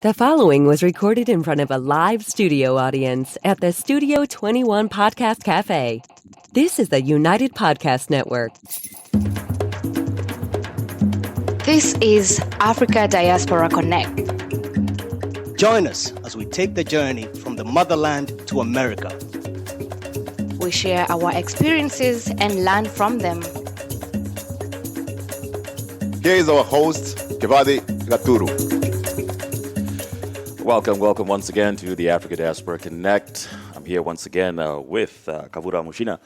The following was recorded in front of a live studio audience at the Studio 21 Podcast Cafe. This is the United Podcast Network. This is Africa Diaspora Connect. Join us as we take the journey from the motherland to America. We share our experiences and learn from them. Here is our host, Kibathi Gaturu. Welcome once again to the Africa Diaspora Connect. I'm here once again with Mary Muchina,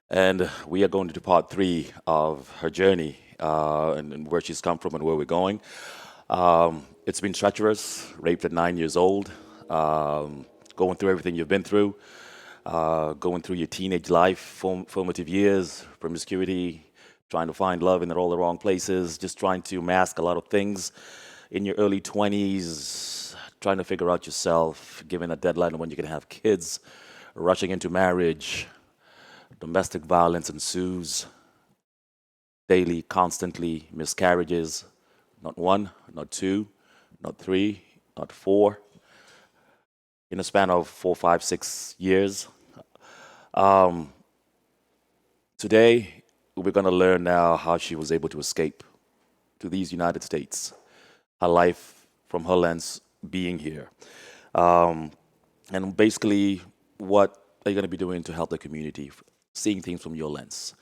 and we are going to do part 3 of her journey and where she's come from and where we're going. It's been treacherous, raped at 9 years old, going through everything you've been through, going through your teenage life, formative years, promiscuity, trying to find love in all the wrong places, just trying to mask a lot of things in your early 20s, trying to figure out yourself, given a deadline of when you're going to have kids, rushing into marriage, domestic violence ensues, daily, constantly, miscarriages, not 1, not 2, not 3, not 4, in a span of 4, 5, 6 years. Today, we're going to learn now how she was able to escape to these United States, her life from her lens being here. And basically, what are you going to be doing to help the community, seeing things from your lens,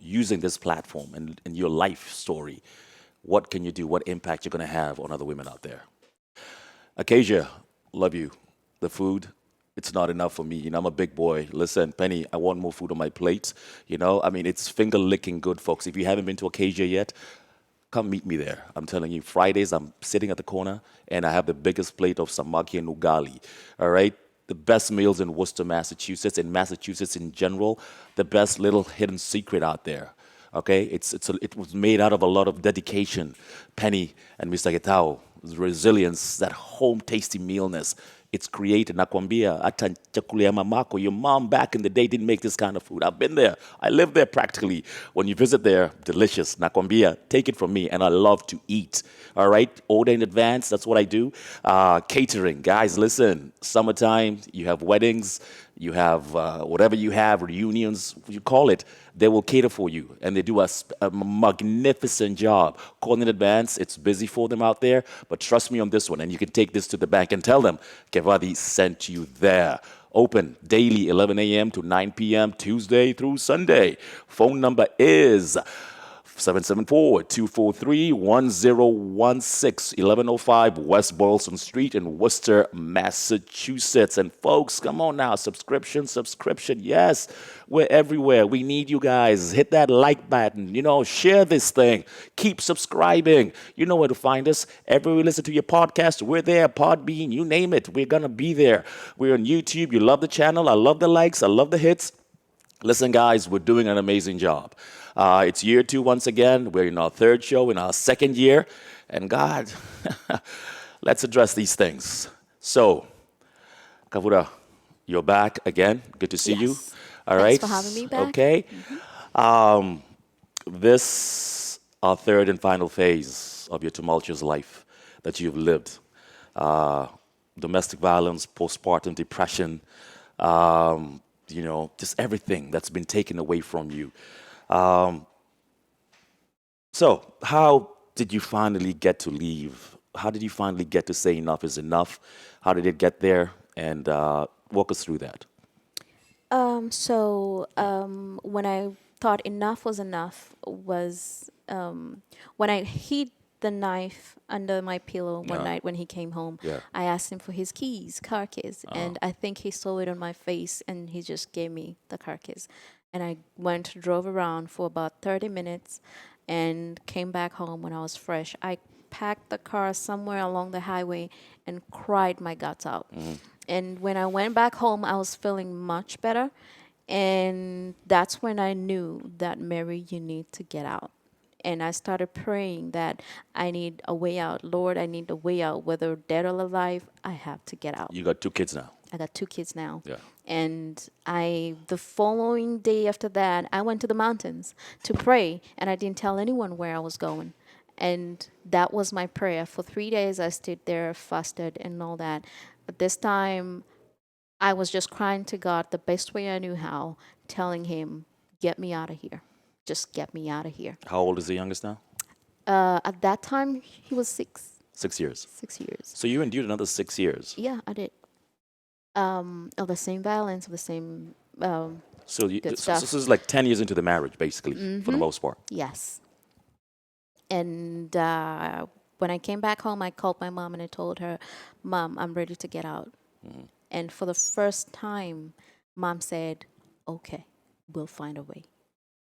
using this platform and your life story? What can you do? What impact you're going to have on other women out there? Acacia, love you. The food, it's not enough for me. I'm a big boy. Listen, Penny, I want more food on my plate. It's finger-licking good, folks. If you haven't been to Acacia yet, come meet me there. I'm telling you, Fridays, I'm sitting at the corner, and I have the biggest plate of samaki and ugali, all right? The best meals in Worcester, Massachusetts, and Massachusetts in general, the best little hidden secret out there, okay? It was made out of a lot of dedication. Penny and Mr. Getao, resilience, that home tasty mealness. It's created. Nakwambia, hata chakula ya mamako, your mom back in the day didn't make this kind of food. I've been there. I live there practically. When you visit there, delicious. Nakwambia, take it from me, and I love to eat. All right? Order in advance. That's what I do. Catering. Guys, listen. Summertime, you have weddings, you have whatever you have, reunions, you call it. They will cater for you, and they do a magnificent job. Call in advance. It's busy for them out there, but trust me on this one, and you can take this to the bank and tell them, Kibathi sent you there. Open daily, 11 a.m. to 9 p.m., Tuesday through Sunday. Phone number is 774-243-1016, 1105 West Boylston Street in Worcester, Massachusetts. And folks, come on now, subscription. Yes, we're everywhere. We need you guys. Hit that like button, share this thing. Keep subscribing. You know where to find us. Everywhere you listen to your podcast, we're there. Podbean, you name it. We're going to be there. We're on YouTube. You love the channel. I love the likes. I love the hits. Listen, guys, we're doing an amazing job. It's year 2 once again. We're in our 3rd show, in our 2nd year. And God, let's address these things. So, Kavura, you're back again. Good to see you. All right. Thanks for having me back. Okay. Mm-hmm. This, our 3rd and final phase of your tumultuous life that you've lived. Domestic violence, postpartum depression, just everything that's been taken away from you. So how did you finally get to leave? How did you finally get to say enough is enough? How did it get there? And walk us through that. When I thought enough was enough was when I hid the knife under my pillow one night when he came home. Yeah. I asked him for his car keys, and I think he saw it on my face, and he just gave me the car keys. And I drove around for about 30 minutes and came back home when I was fresh. I packed the car somewhere along the highway and cried my guts out. Mm-hmm. And when I went back home, I was feeling much better. And that's when I knew that, Mary, you need to get out. And I started praying that I need a way out. Lord, I need a way out. Whether dead or alive, I have to get out. You got 2 kids now. I got 2 kids now. Yeah. And the following day after that, I went to the mountains to pray. And I didn't tell anyone where I was going. And that was my prayer. For 3 days, I stayed there, fasted, and all that. But this time, I was just crying to God the best way I knew how, telling Him, get me out of here. Just get me out of here. How old is the youngest now? At that time, he was 6. 6 years. 6 years. So you endured another 6 years. Yeah, I did. Of the same violence, of the same So, good so stuff. this is like 10 years into the marriage, basically, for the most part. Yes. And when I came back home, I called my mom and I told her, Mom, I'm ready to get out. And for the first time, Mom said, okay, we'll find a way.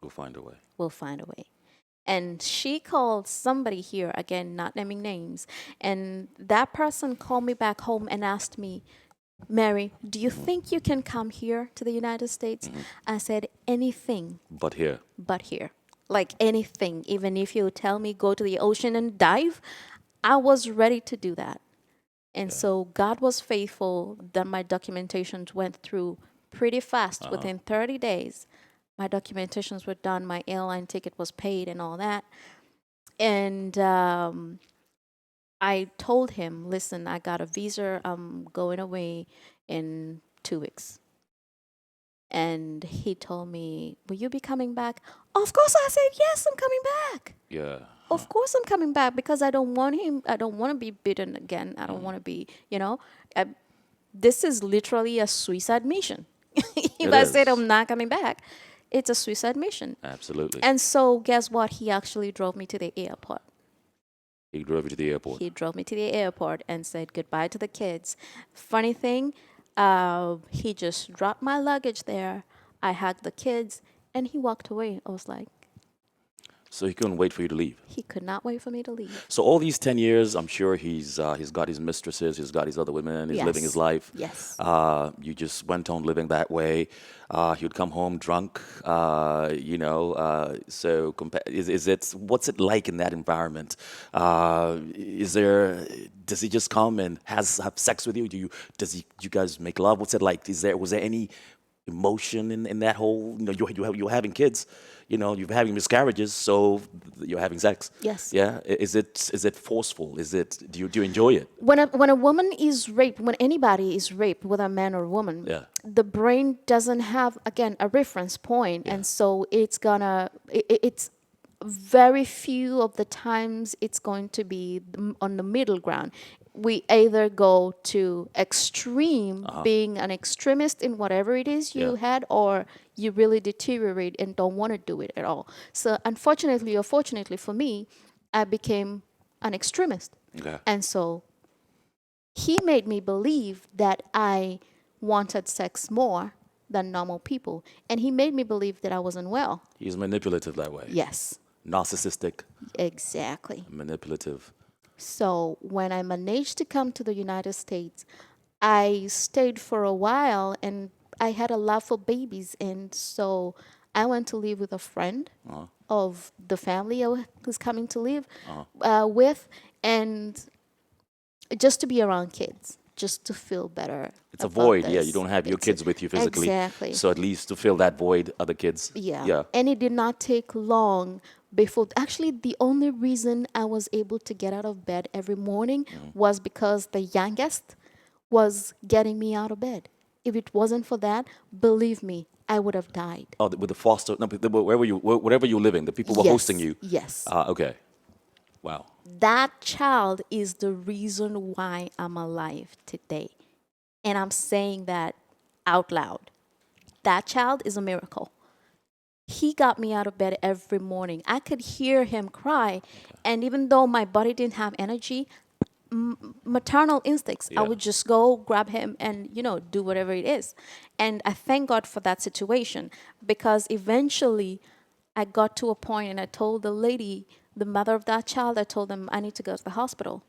We'll find a way. We'll find a way. And she called somebody here, again, not naming names, and that person called me back home and asked me, Mary, do you think you can come here to the United States? I said, anything But here. but here. Like anything. Even if you tell me go to the ocean and dive, I was ready to do that. And so God was faithful that my documentations went through pretty fast. Within 30 days, my documentations were done, my airline ticket was paid and all that. And I told him, listen, I got a visa, I'm going away in 2 weeks. And he told me, will you be coming back? Of course, I said, yes, I'm coming back. Yeah. Of course I'm coming back because I don't want him, I don't want to be beaten again. I don't want to be, this is literally a suicide mission. If I said I'm not coming back, it's a suicide mission. Absolutely. And so guess what? He actually drove me to the airport. He drove you to the airport. He drove me to the airport and said goodbye to the kids. Funny thing, he just dropped my luggage there. I hugged the kids and he walked away. I was like, So he couldn't wait for you to leave. he could not wait for me to leave. So all these 10 years, I'm sure he's got his mistresses, he's got his other women, he's living his life. Yes. You just went on living that way. He would come home drunk, so what's it like in that environment? Does he just come and have sex with you? Do you guys make love? What's it like? Was there any emotion in that whole, you're having kids, you're having miscarriages, so you're having sex. Yes. Yeah. Is it forceful? Do you enjoy it? When a woman is raped, when anybody is raped, whether a man or a woman, Yeah. the brain doesn't have, again, a reference point, and so it's very few of the times it's going to be on the middle ground. We either go to extreme, being an extremist in whatever it is you had, or you really deteriorate and don't want to do it at all. So unfortunately or fortunately for me, I became an extremist. Okay. And so he made me believe that I wanted sex more than normal people. And he made me believe that I wasn't well. He's manipulative that way. Yes, Narcissistic, exactly. manipulative. So when I managed to come to the United States, I stayed for a while and I had a love for babies. And so I went to live with a friend of the family I was coming to live with, and just to be around kids, just to feel better. It's a about void. this. Yeah, you don't have your kids with you physically. Exactly. So at least to fill that void, other kids. Yeah. And it did not take long before. Actually, the only reason I was able to get out of bed every morning was because the youngest was getting me out of bed. If it wasn't for that, believe me, I would have died. Oh, with the foster, no, wherever you're living, the people were Yes, hosting you. yes. Okay. Wow. That child is the reason why I'm alive today. And I'm saying that out loud. That child is a miracle. He got me out of bed every morning. I could hear him cry. And even though my body didn't have energy, maternal instincts, I would just go grab him and, do whatever it is. And I thank God for that situation, because eventually I got to a point and I told the lady, the mother of that child, I told them I need to go to the hospital.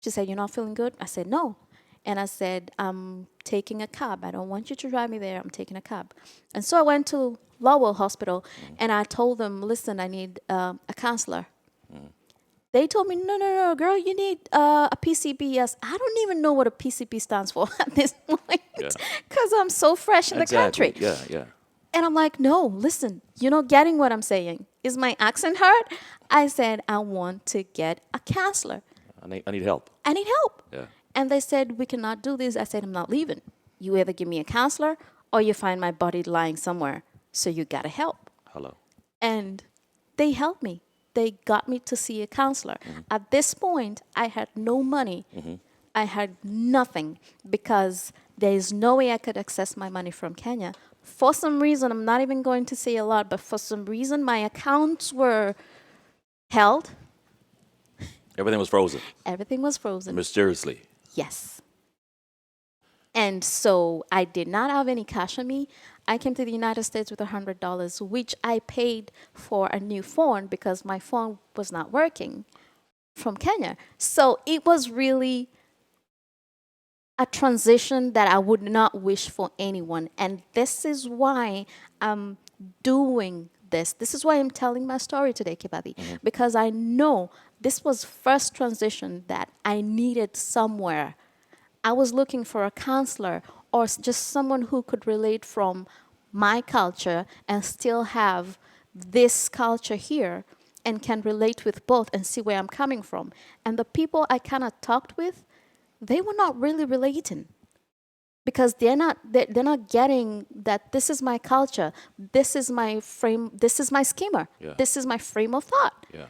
She said, you're not feeling good? I said, no. And I said, I'm taking a cab. I don't want you to drive me there. I'm taking a cab. And so I went to Lowell Hospital and I told them, listen, I need a counselor. They told me, no, girl, you need a PCP. I don't even know what a PCP stands for at this point, because I'm so fresh in the country. Yeah. And I'm like, no, listen, you're not getting what I'm saying. Is my accent hard? I said, I want to get a counselor. I need help. I need help. Yeah. And they said, we cannot do this. I said, I'm not leaving. You either give me a counselor or you find my body lying somewhere. So you got to help. Hello. And they helped me. They got me to see a counselor. At this point, I had no money. I had nothing because there is no way I could access my money from Kenya. For some reason, I'm not even going to say a lot, but for some reason, my accounts were held. Everything was frozen. Everything was frozen. Mysteriously. Yes. And so I did not have any cash on me. I came to the United States with $100, which I paid for a new phone because my phone was not working from Kenya. So it was really a transition that I would not wish for anyone. And this is why I'm doing this. This is why I'm telling my story today, Kibathi, because I know this was first transition that I needed somewhere. I was looking for a counselor or just someone who could relate from my culture and still have this culture here and can relate with both and see where I'm coming from. And the people I kind of talked with, they were not really relating because they're not getting that this is my culture, this is my frame, this is my schema, this is my frame of thought. Yeah.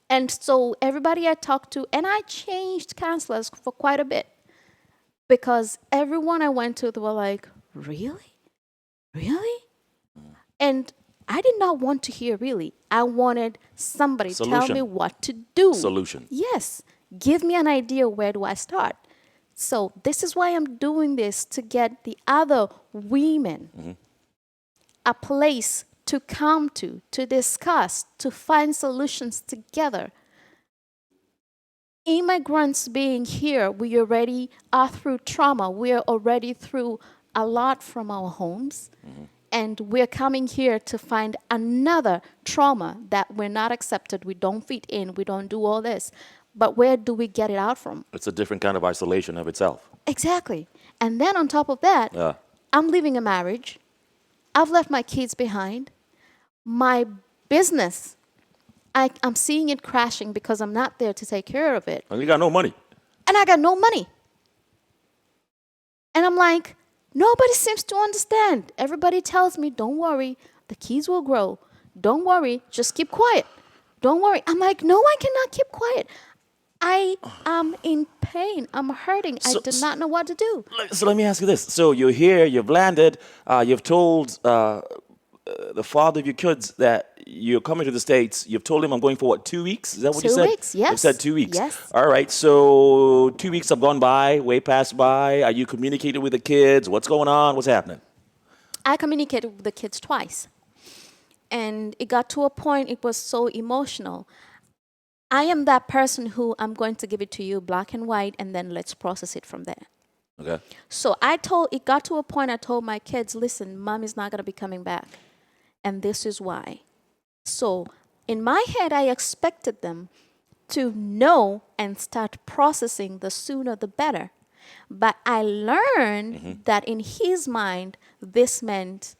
And so everybody I talked to, and I changed counselors for quite a bit because everyone I went to, they were like, really? Really? And I did not want to hear really. I wanted somebody to tell me what to do. Solution. Yes. Give me an idea, where do I start? So this is why I'm doing this, to get the other women a place to come to discuss, to find solutions together. Immigrants being here, we already are through trauma. We are already through a lot from our homes. And we're coming here to find another trauma that we're not accepted, we don't fit in, we don't do all this. But where do we get it out from? It's a different kind of isolation of itself. Exactly. And then on top of that, I'm leaving a marriage. I've left my kids behind. My business, I'm seeing it crashing because I'm not there to take care of it. And you got no money. And I got no money. And I'm like, nobody seems to understand. Everybody tells me, don't worry, the kids will grow. Don't worry, just keep quiet. Don't worry. I'm like, no, I cannot keep quiet. I am in pain. I'm hurting. I did not know what to do. So let me ask you this. So you're here, you've landed, you've told the father of your kids that you're coming to the States. You've told him, I'm going for what, 2 weeks? Is that what you said? 2 weeks, yes. You said 2 weeks. Yes. All right. So 2 weeks have gone by, way passed by. Are you communicating with the kids? What's going on? What's happening? I communicated with the kids twice. And it got to a point, it was so emotional. I am that person who I'm going to give it to you black and white, and then let's process it from there. Okay. So it got to a point I told my kids, listen, mom is not going to be coming back. And this is why. So in my head, I expected them to know and start processing the sooner the better. But I learned that in his mind, this meant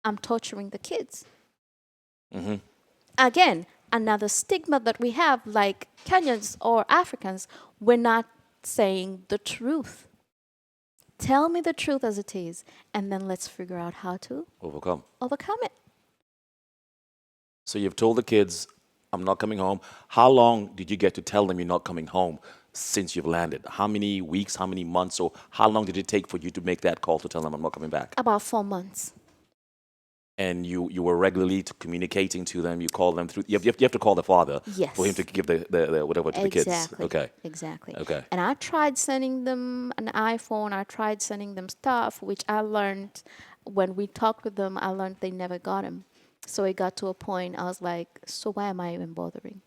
I'm torturing the kids. Again, another stigma that we have, like Kenyans or Africans, we're not saying the truth. Tell me the truth as it is, and then let's figure out how to overcome it. So you've told the kids, I'm not coming home. How long did you get to tell them you're not coming home since you've landed? How many weeks, how many months, or how long did it take for you to make that call to tell them I'm not coming back? About 4 months. And you were regularly communicating to them. You call them through. You have to call the father for him to give the whatever to the kids. Okay. Exactly. Okay. And I tried sending them an iPhone. I tried sending them stuff, which I learned when we talked with them. I learned they never got them. So it got to a point I was like, so why am I even bothering?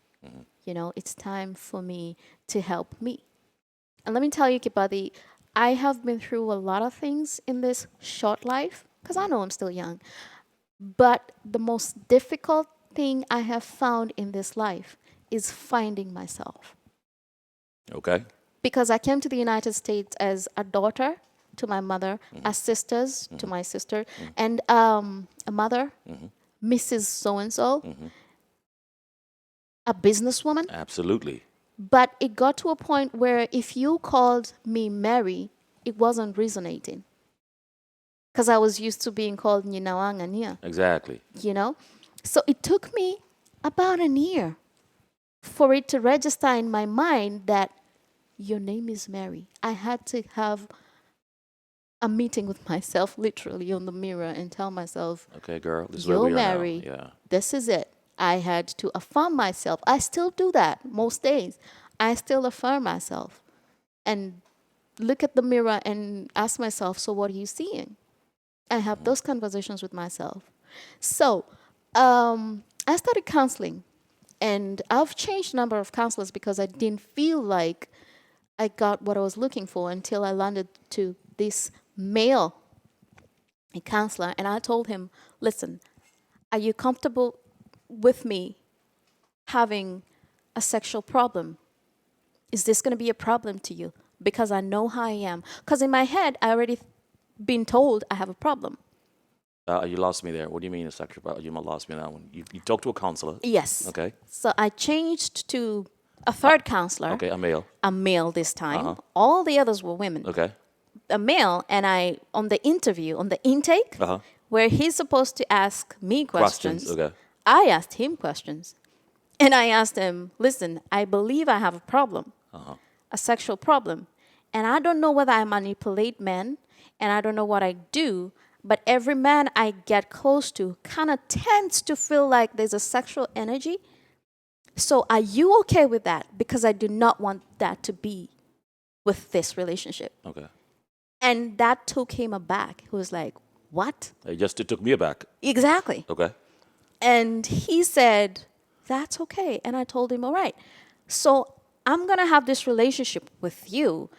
You know, it's time for me to help me. And let me tell you, Kibathi, I have been through a lot of things in this short life because I know I'm still young. But the most difficult thing I have found in this life is finding myself. Okay. Because I came to the United States as a daughter to my mother, as sisters to my sister, and a mother, Mrs. So-and-so. a businesswoman. Absolutely. But it got to a point where if you called me Mary, it wasn't resonating. Because I was used to being called Nyinawangania, Exactly. you know? So it took me about a year for it to register in my mind that your name is Mary. I had to have a meeting with myself literally on the mirror and tell myself, Okay, girl, this is where you're we are Mary. now. Yeah. This is it. I had to affirm myself. I still do that most days. I still affirm myself and look at the mirror and ask myself, so what are you seeing? I have those conversations with myself. So I started counseling, and I've changed a number of counselors because I didn't feel like I got what I was looking for until I landed to this male counselor, and I told him, listen, are you comfortable with me having a sexual problem? Is this going to be a problem to you? Because I know how I am. Because in my head, I already been told I have a problem. You lost me there. What do you mean a sexual problem? You lost me on that one. You talked to a counselor. Yes. Okay. So I changed to a third counselor. Okay, a male. A male this time. All the others were women. Okay. A male, and I, on the interview, on the intake, where he's supposed to ask me questions, Okay. I asked him questions. And I asked him, listen, I believe I have a problem, a sexual problem. And I don't know whether I manipulate men, and I don't know what I do, but every man I get close to kind of tends to feel like there's a sexual energy. So are you okay with that? Because I do not want that to be with this relationship. Okay. And that took him aback. He was like, what? It took me aback. Exactly. Okay. And he said, that's okay. And I told him, all right. So I'm going to have this relationship with you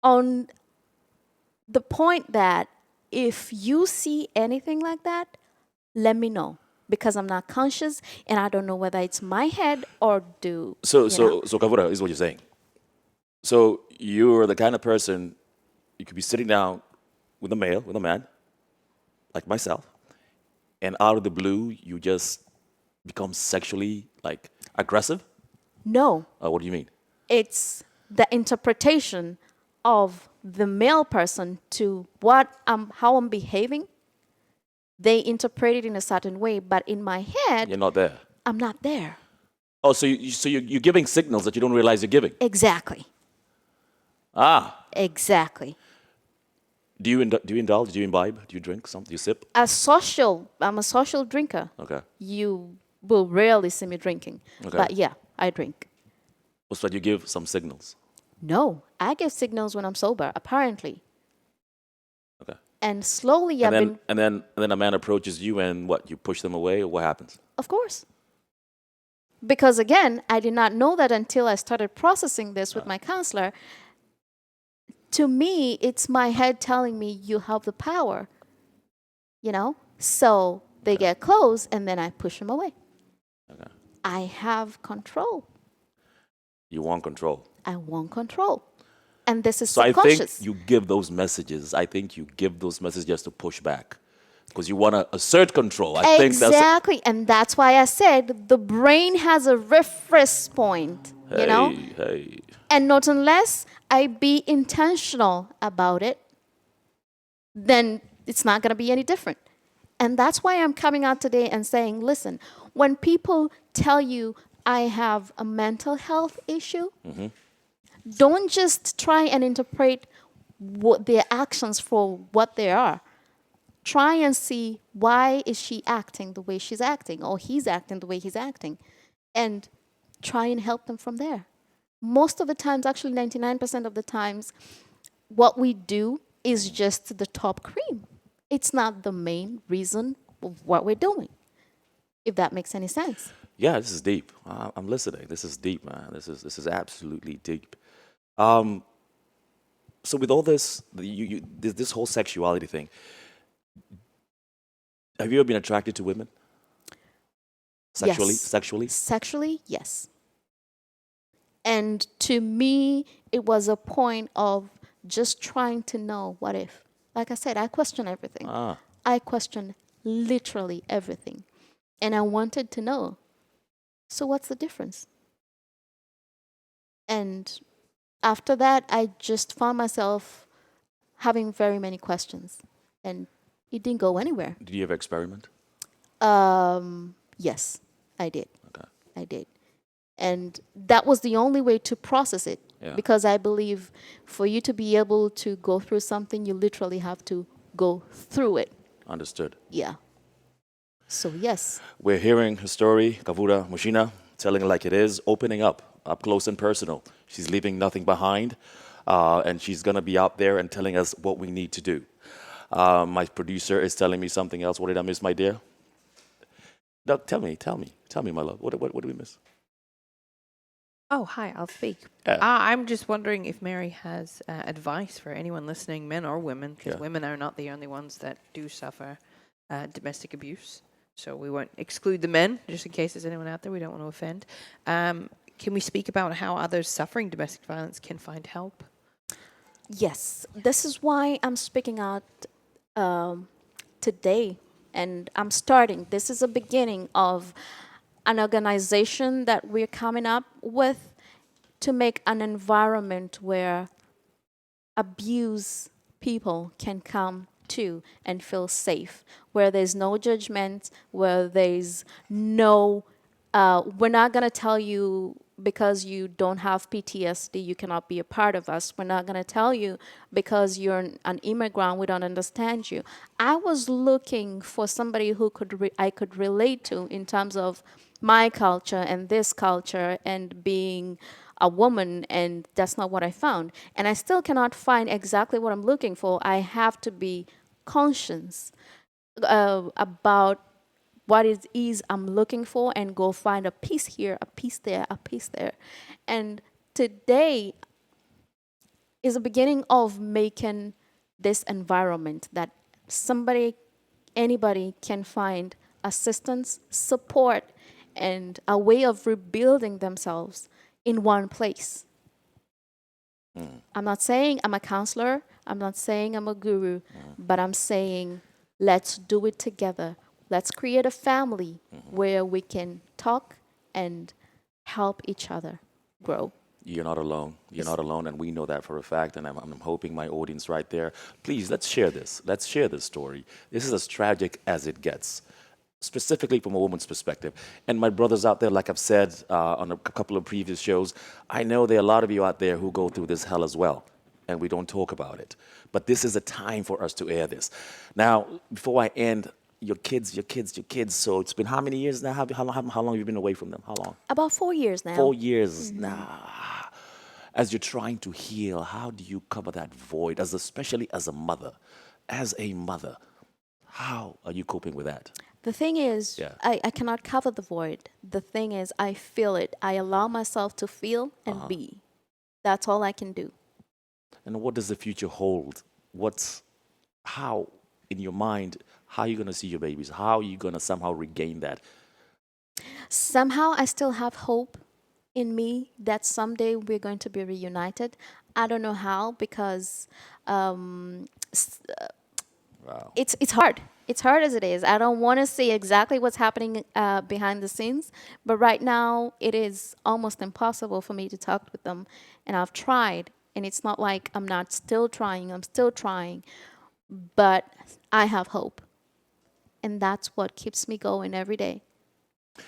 on the point that if you see anything like that, let me know. Because I'm not conscious and I don't know whether it's my head or So Kavura is what you're saying. So you're the kind of person, you could be sitting down with a man, like myself, and out of the blue, you just become sexually, like, aggressive? No. What do you mean? It's the interpretation of the male person to how I'm behaving. They interpret it in a certain way, but in my head, You're not there. I'm not there. Oh, so you're giving signals that you don't realize you're giving. Exactly. Exactly. Do you indulge? Do you imbibe? Do you drink something? Do you sip? I'm a social drinker. Okay. You will rarely see me drinking. Okay. But yeah, I drink. So you give some signals. No, I give signals when I'm sober, apparently. Okay. And slowly and then a man approaches you and what? You push them away, or what happens? Of course. Because again, I did not know that until I started processing this with my counselor. To me, it's my head telling me you have the power. So they get close and then I push them away. Okay. I have control. You want control. I want control. And this is so subconscious. I think you give those messages. I think you give those messages just to push back. Because you want to assert control. Exactly. And that's why I said the brain has a reference point. Hey. And not unless I be intentional about it, then it's not going to be any different. And that's why I'm coming out today and saying, listen, when people tell you I have a mental health issue, don't just try and interpret their actions for what they are. Try and see why is she acting the way she's acting, or he's acting the way he's acting, and try and help them from there. Most of the times, actually 99% of the times, what we do is just the top cream. It's not the main reason of what we're doing, if that makes any sense. Yeah, this is deep. I'm listening. This is deep, man. This is absolutely deep. So with all this, this whole sexuality thing, have you ever been attracted to women? Sexually? Yes. Sexually? Sexually, yes. And to me, it was a point of just trying to know what if. Like I said, I question everything. I question literally everything. And I wanted to know, So what's the difference? And after that, I just found myself having very many questions, and it didn't go anywhere. Did you ever experiment? Yes, I did. Okay. I did. And that was the only way to process it. Yeah. Because I believe for you to be able to go through something, you literally have to go through it. Understood. Yeah. So, yes. We're hearing her story, Kavura Muchina, telling it like it is, opening up close and personal. She's leaving nothing behind, and she's going to be out there and telling us what we need to do. My producer is telling me something else. What did I miss, my dear? No, tell me, my love. What did we miss? Oh, hi, I'll speak. Yeah. I'm just wondering if Mary has advice for anyone listening, men or women, because Yeah. women are not the only ones that do suffer domestic abuse. So we won't exclude the men, just in case there's anyone out there we don't want to offend. Can we speak about how others suffering domestic violence can find help? Yes. This is why I'm speaking out today. And I'm starting. This is a beginning of an organization that we're coming up with to make an environment where abused people can come to and feel safe, where there's no judgment, where there's no, we're not going to tell you because you don't have PTSD, you cannot be a part of us. We're not going to tell you because you're an immigrant, we don't understand you. I was looking for somebody who I could relate to in terms of my culture and this culture and being a woman, and that's not what I found. And I still cannot find exactly what I'm looking for. I have to be conscious about what it is I'm looking for and go find a piece here, a piece there, a piece there. And today is a beginning of making this environment that anybody can find assistance, support, and a way of rebuilding themselves in one place. I'm not saying I'm a counselor, I'm not saying I'm a guru, but I'm saying let's do it together. Let's create a family where we can talk and help each other grow. You're not alone. You're not alone, and we know that for a fact. And I'm hoping my audience right there, please, let's share this. Let's share this story. This is as tragic as it gets, specifically from a woman's perspective. And my brothers out there, like I've said on a couple of previous shows, I know there are a lot of you out there who go through this hell as well, and we don't talk about it. But this is a time for us to air this. Now, before I end, your kids. So it's been how many years now? How long have you been away from them? How long? About 4 years now. 4 years now. As you're trying to heal, how do you cover that void, especially as a mother? As a mother, how are you coping with that? The thing is, Yeah. I cannot cover the void. The thing is, I feel it. I allow myself to feel and be. That's all I can do. And what does the future hold? How, in your mind, how are you going to see your babies? How are you going to somehow regain that? Somehow, I still have hope in me that someday we're going to be reunited. I don't know how, because Wow. it's hard. It's hard as it is. I don't want to say exactly what's happening behind the scenes, but right now it is almost impossible for me to talk with them. And I've tried, and it's not like I'm not still trying. I'm still trying, but I have hope. And that's what keeps me going every day,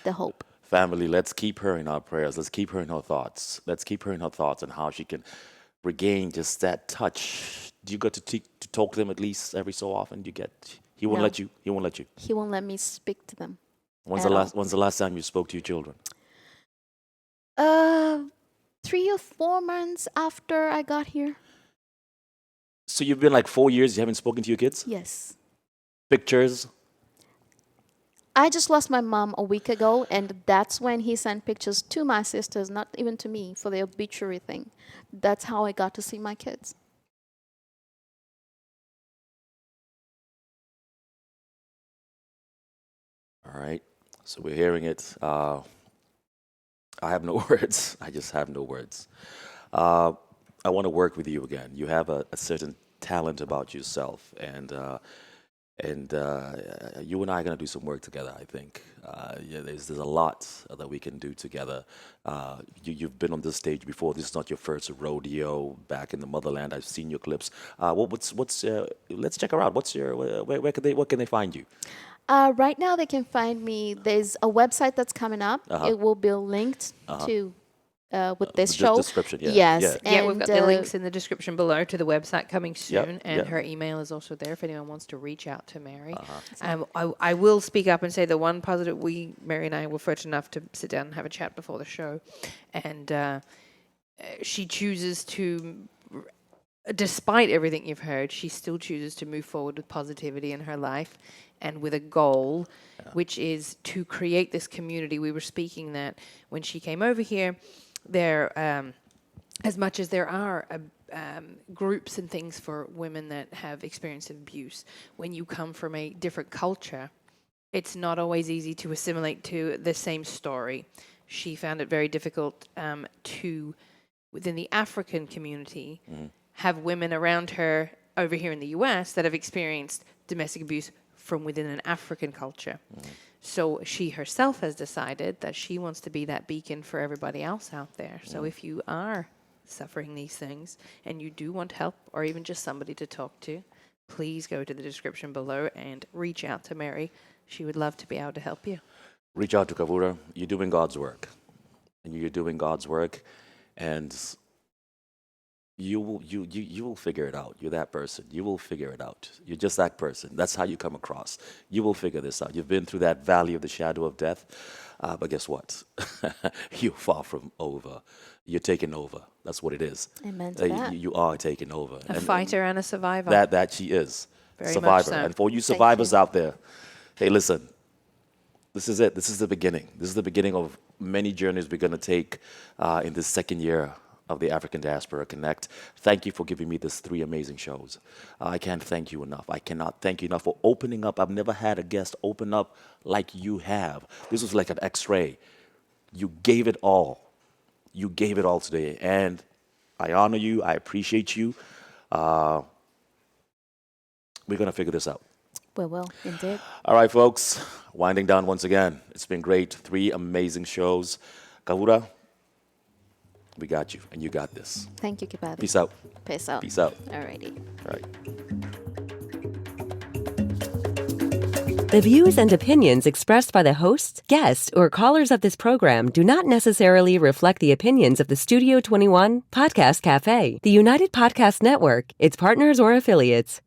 the hope. Family, let's keep her in our prayers. Let's keep her in her thoughts. Let's keep her in her thoughts and how she can regain just that touch. Do you get to talk to them at least every so often? He won't No. let you. He won't let you. He won't let me speak to them. When's at the all. last time you spoke to your children? 3 or 4 months after I got here. So you've been like 4 years. You haven't spoken to your kids. Yes. Pictures. I just lost my mom a week ago, and that's when he sent pictures to my sisters, not even to me, for the obituary thing. That's how I got to see my kids. All right. So we're hearing it. I have no words. I just have no words. I want to work with you again. You have a certain talent about yourself, and And you and I are going to do some work together, I think. Yeah, there's a lot that we can do together. You've been on this stage before. This is not your first rodeo back in the motherland. I've seen your clips. Let's check her out. What can they find you? Right now, they can find me. There's a website that's coming up. It will be linked to with this show. Description, yeah. Yes. Yeah. Yeah, we've got the links in the description below to the website coming soon, and yep. her email is also there if anyone wants to reach out to Mary. I will speak up and say the one positive, Mary and I were fortunate enough to sit down and have a chat before the show, and she chooses to, despite everything you've heard, she still chooses to move forward with positivity in her life and with a goal, which is to create this community. We were speaking that when she came over here, there, as much as there are groups and things for women that have experienced abuse, when you come from a different culture, it's not always easy to assimilate to the same story. She found it very difficult to, within the African community, have women around her over here in the US that have experienced domestic abuse from within an African culture. So she herself has decided that she wants to be that beacon for everybody else out there. So if you are suffering these things and you do want help or even just somebody to talk to, please go to the description below and reach out to Mary. She would love to be able to help you. Reach out to Kavura. You're doing God's work. And you're doing God's work. And you will figure it out. You're that person. You will figure it out. You're just that person. That's how you come across. You will figure this out. You've been through that valley of the shadow of death. But guess what? You're far from over. You're taking over. That's what it is. Amen to that. You are taking over. A fighter and a survivor. That she is. Very Survivor. much so. And for you survivors out there, hey, listen. This is it. This is the beginning. This is the beginning of many journeys we're going to take in this second year of the African Diaspora Connect. Thank you for giving me these 3 amazing shows. I can't thank you enough. I cannot thank you enough for opening up. I've never had a guest open up like you have. This was like an X-ray. You gave it all. You gave it all today. And I honor you. I appreciate you. We're going to figure this out. We will, indeed. All right, folks. Winding down once again. It's been great. 3 amazing shows. Kavura, we got you, and you got this. Thank you, Kibathi. Peace out. Peace out. Peace out. Alrighty. All right. The views and opinions expressed by the hosts, guests, or callers of this program do not necessarily reflect the opinions of the Studio 21 Podcast Cafe, the United Podcast Network, its partners, or affiliates.